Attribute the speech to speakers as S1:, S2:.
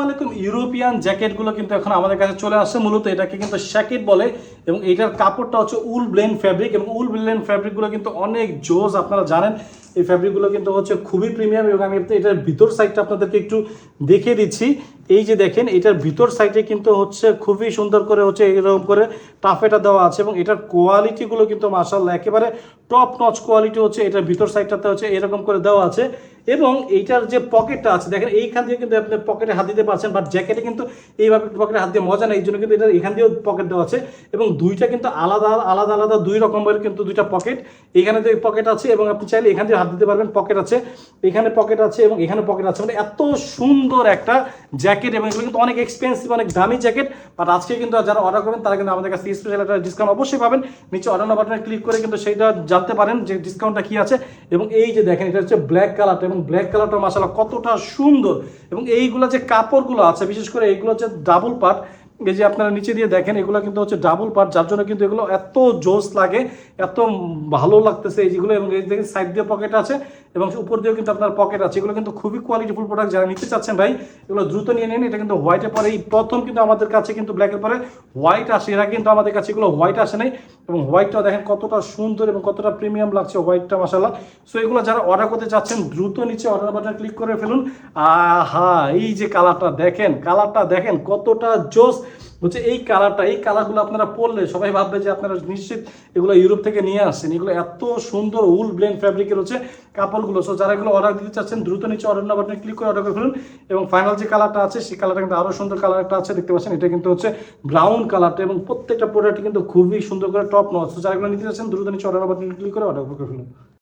S1: আলাইকুম। ইউরোপিয়ান জ্যাকেটগুলো কিন্তু এখন আমাদের কাছে চলে আসছে। মূলত এটাকে কিন্তু শ্যাকেট বলে এবং এটার কাপড়টা হচ্ছে উল ব্লেন্ড ফ্যাব্রিক এবং উল ব্লেন্ড ফ্যাব্রিকগুলো কিন্তু অনেক জোস। আপনারা জানেন এই ফ্যাব্রিকগুলো কিন্তু হচ্ছে খুবই প্রিমিয়াম এবং আমি এটার ভিতর সাইডটা আপনাদেরকে একটু দেখিয়ে দিচ্ছি। এই যে দেখেন, এটার ভিতর সাইডে কিন্তু হচ্ছে খুবই সুন্দর করে হচ্ছে এরকম করে টাফেটা দেওয়া আছে এবং এটার কোয়ালিটিগুলো কিন্তু মাশাআল্লাহ একেবারে টপ নচ কোয়ালিটি হচ্ছে। এটার ভিতর সাইডটাতে হচ্ছে এরকম করে দেওয়া আছে এবং এইটার যে পকেটটা আছে দেখেন, এইখান দিয়ে কিন্তু আপনি পকেটে হাত দিতে পারছেন, বাট জ্যাকেটে কিন্তু এইভাবে পকেটে হাত দিয়ে মজা নেই। এই জন্য কিন্তু এটা এখান দিয়েও পকেট দেওয়া আছে এবং দুইটা কিন্তু আলাদা আলাদা আলাদা দুই রকমের কিন্তু দুইটা পকেট। এখানে যে পকেট আছে এবং আপনি চাইলে এখান দিয়ে হাত দিতে পারবেন, পকেট আছে, এখানে পকেট আছে এবং এখানে পকেট আছে। মানে এত সুন্দর একটা জ্যাকেট এবং এগুলো কিন্তু অনেক এক্সপেন্সিভ, অনেক দামি জ্যাকেট। বাট আজকে কিন্তু যারা অর্ডার করবেন তারা কিন্তু আমাদের কাছে স্পেশাল একটা ডিসকাউন্ট অবশ্যই পাবেন। নিচে অর্ডার বাটনে ক্লিক করে কিন্তু সেইটা জানতে পারেন যে ডিসকাউন্টটা কি আছে। এবং এই যে দেখেন, এটা হচ্ছে ব্ল্যাক কালারটা এবং ব্ল্যাক কালারটা মাশাআল্লাহ কতটা সুন্দর। এবং এইগুলো যে কাপড়গুলো আছে, বিশেষ করে এইগুলো হচ্ছে ডাবল পার্ট, এই যে আপনারা নিচে দিয়ে দেখেন এগুলো কিন্তু হচ্ছে ডাবল পার্ট, যার জন্য কিন্তু এগুলো এত জোস লাগে, এত ভালো লাগতেছে এই যেগুলো। এবং এই দেখেন সাইড দিয়ে পকেট আছে এবং উপর দিয়েও কিন্তু আপনার পকেট আছে। এগুলো কিন্তু খুবই কোয়ালিটিফুল প্রোডাক্ট। যারা নিতে চাচ্ছেন ভাই এগুলো দ্রুত নিয়ে নিন। এটা কিন্তু হোয়াইটের পরে এই প্রথম কিন্তু আমাদের কাছে কিন্তু ব্ল্যাকের পরে হোয়াইট আসে। এরা কিন্তু আমাদের কাছে এগুলো হোয়াইট আসে নাই এবং হোয়াইটটাও দেখেন কতটা সুন্দর এবং কতটা প্রিমিয়াম লাগছে হোয়াইটটা মাশাআল্লাহ। সো এগুলো যারা অর্ডার করতে চাচ্ছেন দ্রুত নিচে অর্ডার বাটনে ক্লিক করে ফেলুন। আহা, এই যে কালারটা দেখেন, কালারটা দেখেন কতটা জোস হচ্ছে। এই কালারগুলো আপনারা পরলে সবাই ভাববে যে আপনারা নিশ্চিত এগুলো ইউরোপ থেকে নিয়ে আসছেন। এগুলো এত সুন্দর উল ব্লেন্ড ফ্যাব্রিকের হচ্ছে কাপড়গুলো। সো যারা এগুলো অর্ডার দিতে চাচ্ছেন দ্রুত নিচে অর্ডার বাটনে ক্লিক করে অর্ডার করে ফেলুন। এবং ফাইনাল যে কালারটা আছে সেই কালারটা কিন্তু আরও সুন্দর কালার একটা আছে, দেখতে পাচ্ছেন। এটা কিন্তু হচ্ছে ব্রাউন কালারটা এবং প্রত্যেকটা প্রোডাক্ট কিন্তু খুবই সুন্দর করে টপ নচ। যারা এগুলো নিতে চাচ্ছেন দ্রুত নিচে অর্ডার বাটনে ক্লিক করে অর্ডার করে ফেলুন।